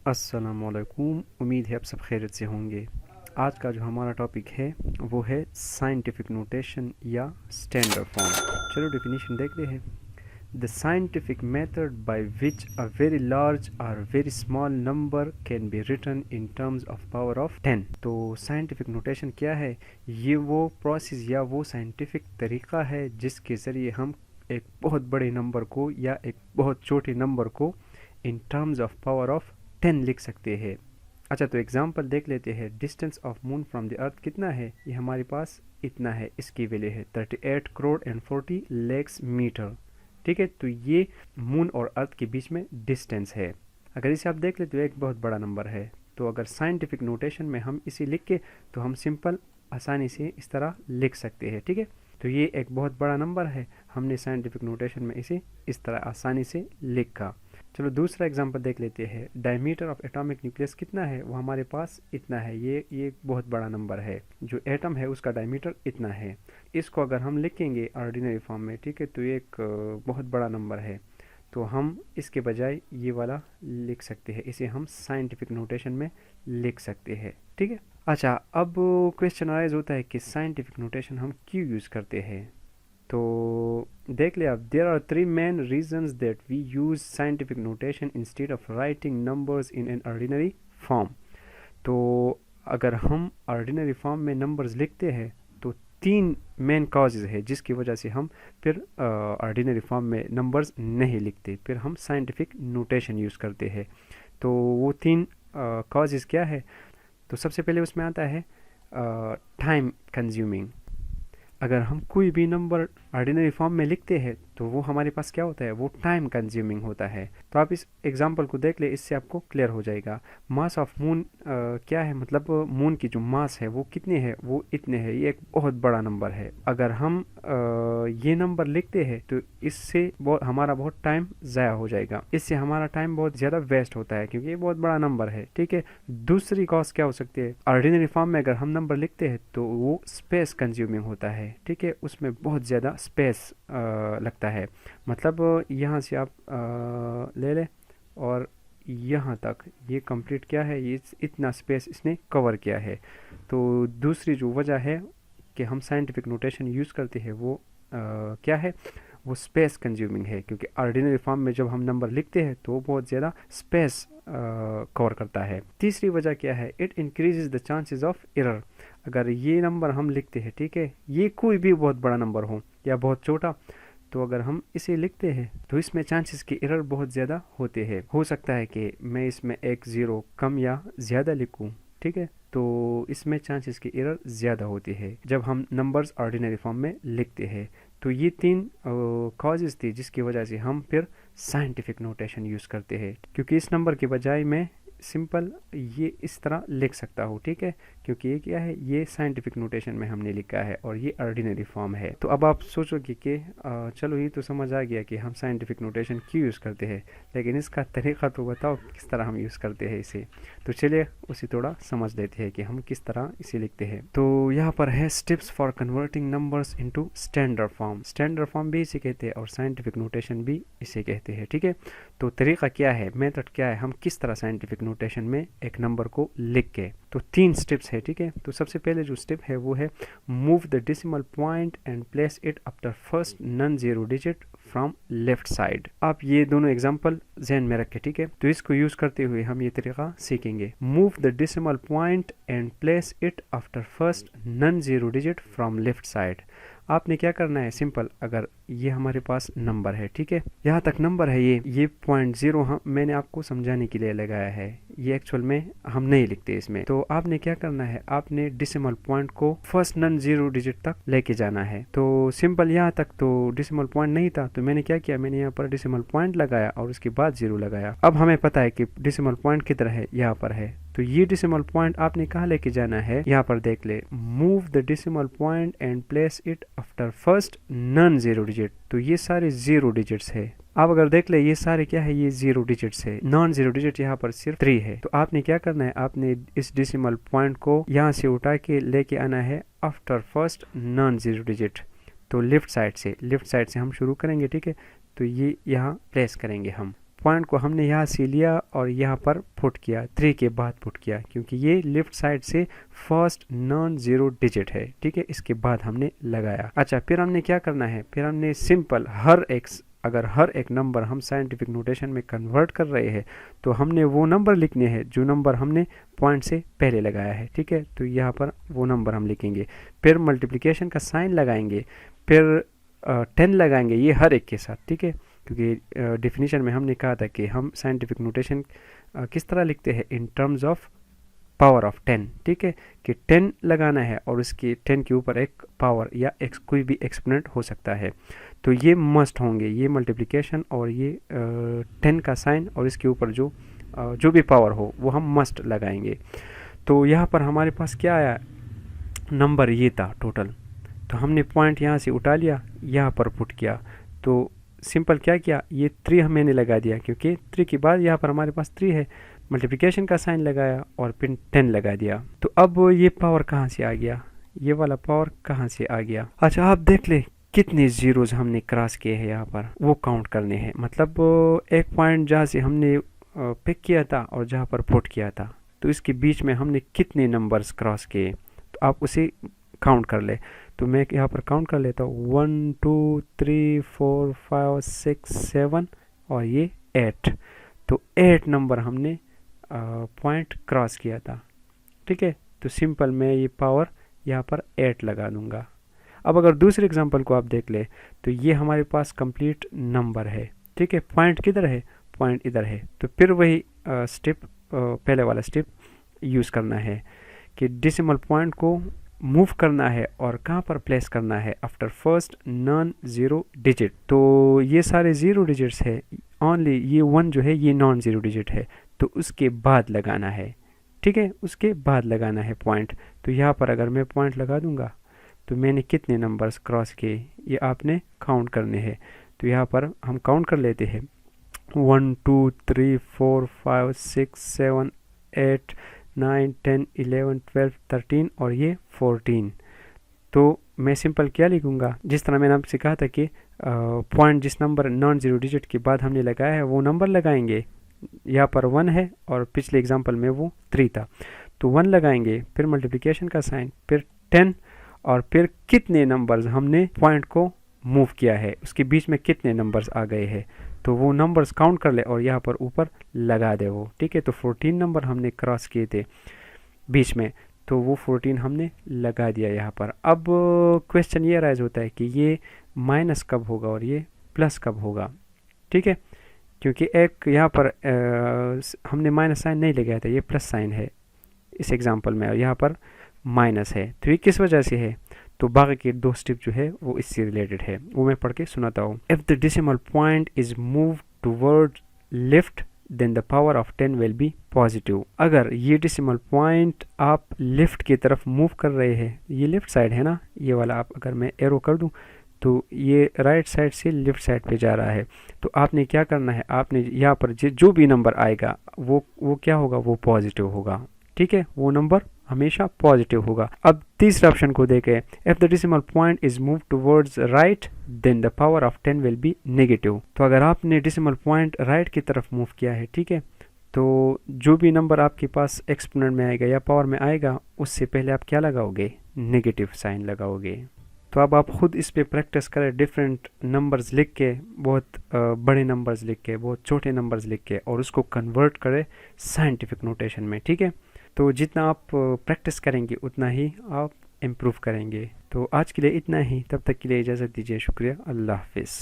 अस्सलामुअलैकुम। उम्मीद है आप सब खैरियत से होंगे। आज का जो हमारा टॉपिक है वो है साइंटिफिक नोटेशन या स्टैंडर्ड फॉर्म। चलो डेफिनेशन देखते हैं। The scientific method by which a very large or very small number can be written in terms of power of 10। तो साइंटिफिक नोटेशन क्या है? ये वो प्रोसेस या वो साइंटिफिक तरीका है जिसके ज़रिए हम एक बहुत बड़े नंबर को या एक बहुत छोटे नंबर को इन टर्म्स ऑफ पावर ऑफ 10 लिख सकते हैं। अच्छा, तो एग्जांपल देख लेते हैं। Distance of moon from the earth कितना है? ये हमारे पास इतना है, इसकी वैल्यू है 38 करोड़ एंड 40 लैक्स मीटर। ठीक है, तो ये मून और अर्थ के बीच में डिस्टेंस है। अगर इसे आप देख लेते हो एक बहुत बड़ा नंबर है, तो अगर साइंटिफिक नोटेशन में हम इसे लिख के तो हम सिंपल आसानी से इस तरह लिख सकते हैं। ठीक है, तो ये एक बहुत बड़ा नंबर है, हमने साइंटिफिक नोटेशन में इसे इस तरह आसानी से लिखा। चलो दूसरा एग्जांपल देख लेते हैं। डायमीटर ऑफ एटॉमिक न्यूक्लियस कितना है? वो हमारे पास इतना है। ये एक बहुत बड़ा नंबर है। जो एटम है उसका डायमीटर इतना है। इसको अगर हम लिखेंगे ऑर्डिनरी फॉर्म में, ठीक है, तो ये एक बहुत बड़ा नंबर है, तो हम इसके बजाय ये वाला लिख सकते हैं। इसे हम साइंटिफिक नोटेशन में लिख सकते हैं। ठीक है। अच्छा, अब क्वेश्चन अराइज होता है कि साइंटिफिक नोटेशन हम क्यों यूज़ करते हैं। तो देख ले आप, there are 3 main reasons that we use scientific notation instead of writing numbers in an ordinary form. तो अगर हम ऑर्डिनरी फॉर्म में नंबर्स लिखते हैं तो 3 मेन कॉजेज़ है जिसकी वजह से हम फिर ऑर्डिनरी फॉर्म में नंबर्स नहीं लिखते, फिर हम साइंटिफिक नोटेशन यूज़ करते हैं। तो वो 3 कॉजेज़ क्या है? तो सबसे पहले उसमें आता है टाइम कंज्यूमिंग। अगर हम कोई भी नंबर ऑर्डिनरी फॉर्म में लिखते हैं तो वो हमारे पास क्या होता है? वो टाइम कंज्यूमिंग होता है। तो आप इस एग्जांपल को देख ले, इससे आपको क्लियर हो जाएगा। मास ऑफ मून क्या है? मतलब मून की जो मास है वो कितनी है? वो इतने है। ये एक बहुत बड़ा नंबर है। अगर हम ये नंबर लिखते हैं तो इससे हमारा बहुत टाइम ज़ाया हो जाएगा। इससे हमारा टाइम बहुत ज़्यादा वेस्ट होता है क्योंकि ये बहुत बड़ा नंबर है। ठीक है। दूसरी कॉज क्या हो सकती है? ऑर्डिनरी फॉर्म में अगर हम नंबर लिखते हैं तो वो स्पेस कंज्यूमिंग होता है। ठीक है, उसमें बहुत ज़्यादा स्पेस लगता है। मतलब यहाँ से आप ले लें और यहाँ तक ये कंप्लीट क्या है, ये इतना स्पेस इसने कवर किया है। तो दूसरी जो वजह है कि हम साइंटिफिक नोटेशन यूज़ करते हैं वो क्या है? वो स्पेस कंज्यूमिंग है, क्योंकि ऑर्डिनरी फॉर्म में जब हम नंबर लिखते हैं तो वो बहुत ज़्यादा स्पेस कवर करता है। तीसरी वजह क्या है? It increases the chances of error. अगर ये नंबर हम लिखते हैं, ठीक है, ये कोई भी बहुत बड़ा नंबर हो या बहुत छोटा, तो अगर हम इसे लिखते हैं तो इसमें चांसेस की एरर बहुत ज़्यादा होते हैं। हो सकता है कि मैं इसमें एक ज़ीरो कम या ज़्यादा लिखूं, ठीक है, तो इसमें चांसेस की एरर ज़्यादा होती है जब हम नंबर्स ऑर्डिनरी फॉर्म में लिखते हैं। तो ये 3 कॉजेज़ थी जिसकी वजह से हम फिर साइंटिफिक नोटेशन यूज़ करते हैं, क्योंकि इस नंबर के बजाय मैं सिंपल ये इस तरह लिख सकता हूँ। ठीक है, क्योंकि ये क्या है? ये साइंटिफिक नोटेशन में हमने लिखा है और ये ऑर्डिनरी फॉर्म है। तो अब आप सोचोगे कि चलो ये तो समझ आ गया कि हम साइंटिफिक नोटेशन क्यों यूज़ करते हैं, लेकिन इसका तरीका तो बताओ किस तरह हम यूज़ करते हैं इसे। तो चलिए उसे थोड़ा समझ लेते हैं कि हम किस तरह इसे लिखते हैं। तो यहाँ पर है steps for converting numbers into standard form. Standard form भी इसे कहते हैं और साइंटिफिक नोटेशन भी इसे कहते हैं। ठीक है, तो तरीका क्या है, मेथड क्या है, हम किस तरह साइंटिफिक नोटेशन में एक नंबर को लिख के। तो 3 स्टेप्स है। ठीक है, तो सबसे पहले जो स्टेप है वो है move the decimal point and place it after first non zero digit from left side. आप ये दोनों एग्जांपल ध्यान में रखें। ठीक है, तो इसको यूज करते हुए हम ये तरीका सीखेंगे। Move the decimal point and place it after first non zero digit from left side. आपने क्या करना है? सिंपल, अगर ये हमारे पास नंबर है, ठीक है, यहाँ तक नंबर है, ये 0.0 हम मैंने आपको समझाने के लिए लगाया है, ये एक्चुअल में हम नहीं लिखते इसमें। तो आपने क्या करना है? आपने डेसिमल पॉइंट को फर्स्ट नॉन जीरो डिजिट तक लेके जाना है। तो सिंपल, यहाँ तक तो डेसिमल पॉइंट नहीं था, तो मैंने क्या किया? मैंने यहाँ पर डेसिमल पॉइंट लगाया और उसके बाद 0 लगाया। अब हमें पता है कि डेसिमल पॉइंट किधर है, यहाँ पर है। तो ये डेसिमल पॉइंट आपने कहाँ लेके जाना है? यहाँ पर देख ले, move the decimal point and place it after first non zero digit. तो ये सारे 0 डिजिट्स है। अब अगर देख ले, ये सारे क्या है? ये 0 डिजिट्स है। नॉन जीरो डिजिट यहाँ पर सिर्फ 3 है। तो आपने क्या करना है? आपने इस डेसिमल पॉइंट को यहाँ से उठा के लेके आना है after first non zero digit. तो लेफ्ट साइड से हम शुरू करेंगे। ठीक है, तो ये यहाँ प्लेस करेंगे हम पॉइंट को हमने यहाँ से लिया और यहाँ पर पुट किया, 3 के बाद पुट किया, क्योंकि ये लेफ्ट साइड से फर्स्ट नॉन ज़ीरो डिजिट है, ठीक है, इसके बाद हमने लगाया। अच्छा, फिर हमने क्या करना है, फिर हमने सिंपल अगर हर एक नंबर हम साइंटिफिक नोटेशन में कन्वर्ट कर रहे हैं तो हमने वो नंबर लिखने हैं जो नंबर हमने पॉइंट से पहले लगाया है, ठीक है। तो यहाँ पर वो नंबर हम लिखेंगे, फिर मल्टीप्लिकेशन का साइन लगाएंगे, फिर 10 लगाएंगे, ये हर एक के साथ, ठीक है, क्योंकि डेफिनेशन में हमने कहा था कि हम साइंटिफिक नोटेशन किस तरह लिखते हैं, इन टर्म्स ऑफ पावर ऑफ 10, ठीक है, कि 10 लगाना है और उसकी 10 के ऊपर एक पावर या कोई भी एक्सपोनेंट हो सकता है। तो ये मस्ट होंगे, ये मल्टीप्लिकेशन और ये 10 का साइन और इसके ऊपर जो भी पावर हो वो हम मस्ट लगाएंगे। तो यहाँ पर हमारे पास क्या आया, नंबर ये था टोटल। तो हमने पॉइंट यहाँ से उठा लिया, यहाँ पर पुट किया, तो सिंपल क्या किया, ये 3 मैंने लगा दिया, क्योंकि 3 के बाद यहाँ पर हमारे पास 3 है, मल्टीप्लिकेशन का साइन लगाया और फिर 10 लगा दिया। तो अब ये पावर कहाँ से आ गया, ये वाला पावर कहाँ से आ गया। अच्छा, आप देख ले कितने जीरोज हमने क्रॉस किए हैं, यहाँ पर वो काउंट करने हैं। मतलब एक पॉइंट जहाँ से हमने पिक किया था और जहाँ पर पुट किया था, तो इसके बीच में हमने कितने नंबर्स क्रॉस किए, तो आप उसे काउंट कर ले। तो मैं यहाँ पर काउंट कर लेता हूँ, 1 2 3 4 5 6 7 और ये 8। तो 8 नंबर हमने पॉइंट क्रॉस किया था, ठीक है। तो सिंपल मैं ये पावर यहाँ पर 8 लगा दूंगा। अब अगर दूसरे एग्जांपल को आप देख ले, तो ये हमारे पास कंप्लीट नंबर है, ठीक है, पॉइंट किधर है, पॉइंट इधर है। तो फिर वही स्टेप, पहले वाला स्टेप यूज़ करना है कि डेसिमल पॉइंट को मूव करना है और कहाँ पर प्लेस करना है, after first non zero digit. तो ये सारे ज़ीरो डिजिट्स है, ओनली ये 1 जो है ये नॉन ज़ीरो डिजिट है, तो उसके बाद लगाना है, ठीक है, उसके बाद लगाना है पॉइंट। तो यहाँ पर अगर मैं पॉइंट लगा दूंगा तो मैंने कितने नंबर्स क्रॉस किए ये आपने काउंट करने हैं। तो यहाँ पर हम काउंट कर लेते हैं, 1 2 3 4 5 6 7 8 9 10 11 12 13 और ये 14। तो मैं सिंपल क्या लिखूंगा, जिस तरह मैंने आपसे कहा था कि पॉइंट जिस नंबर नॉन ज़ीरो डिजिट के बाद हमने लगाया है वो नंबर लगाएंगे। यहाँ पर 1 है और पिछले एग्जांपल में वो 3 था, तो 1 लगाएंगे, फिर मल्टीप्लिकेशन का साइन, फिर 10 और फिर कितने नंबर्स हमने पॉइंट को मूव किया है, उसके बीच में कितने नंबर्स आ गए हैं, तो वो नंबर्स काउंट कर ले और यहाँ पर ऊपर लगा दे वो, ठीक है। तो 14 नंबर हमने क्रॉस किए थे बीच में, तो वो 14 हमने लगा दिया यहाँ पर। अब क्वेश्चन ये राइज होता है कि ये माइनस कब होगा और ये प्लस कब होगा, ठीक है, क्योंकि एक यहाँ पर हमने माइनस साइन नहीं लगाया था, ये प्लस साइन है इस एग्जांपल में और यहाँ पर माइनस है। तो ये किस वजह से है, तो बाकी के 2 स्टेप जो है वो इससे रिलेटेड है, वो मैं पढ़ के सुनाता हूँ। If the decimal point is move toward left then the power of 10 will be positive. अगर ये डेसिमल पॉइंट आप लेफ्ट की तरफ मूव कर रहे हैं, ये लेफ्ट साइड है ना, ये वाला आप अगर मैं एरो कर दूं तो ये राइट साइड से लेफ्ट साइड पे जा रहा है। तो आपने क्या करना है, आपने यहाँ पर जो भी नंबर आएगा वो क्या होगा, वो पॉजिटिव होगा, ठीक है, वो नंबर हमेशा पॉजिटिव होगा। अब तीसरे ऑप्शन को देखें, if the decimal point is move towards right then the power of 10 will be negative. तो अगर आपने डेसिमल पॉइंट राइट की तरफ मूव किया है, ठीक है, तो जो भी नंबर आपके पास एक्सपोनेंट में आएगा या पावर में आएगा उससे पहले आप क्या लगाओगे, नेगेटिव साइन लगाओगे। तो अब आप खुद इस पे प्रैक्टिस करें, डिफरेंट नंबर्स लिख के, बहुत बड़े नंबर्स लिख के, बहुत छोटे नंबर्स लिख के, और उसको कन्वर्ट करें साइंटिफिक नोटेशन में, ठीक है। तो जितना आप प्रैक्टिस करेंगे उतना ही आप इम्प्रूव करेंगे। तो आज के लिए इतना ही, तब तक के लिए इजाज़त दीजिए, शुक्रिया, अल्लाह हाफिज़।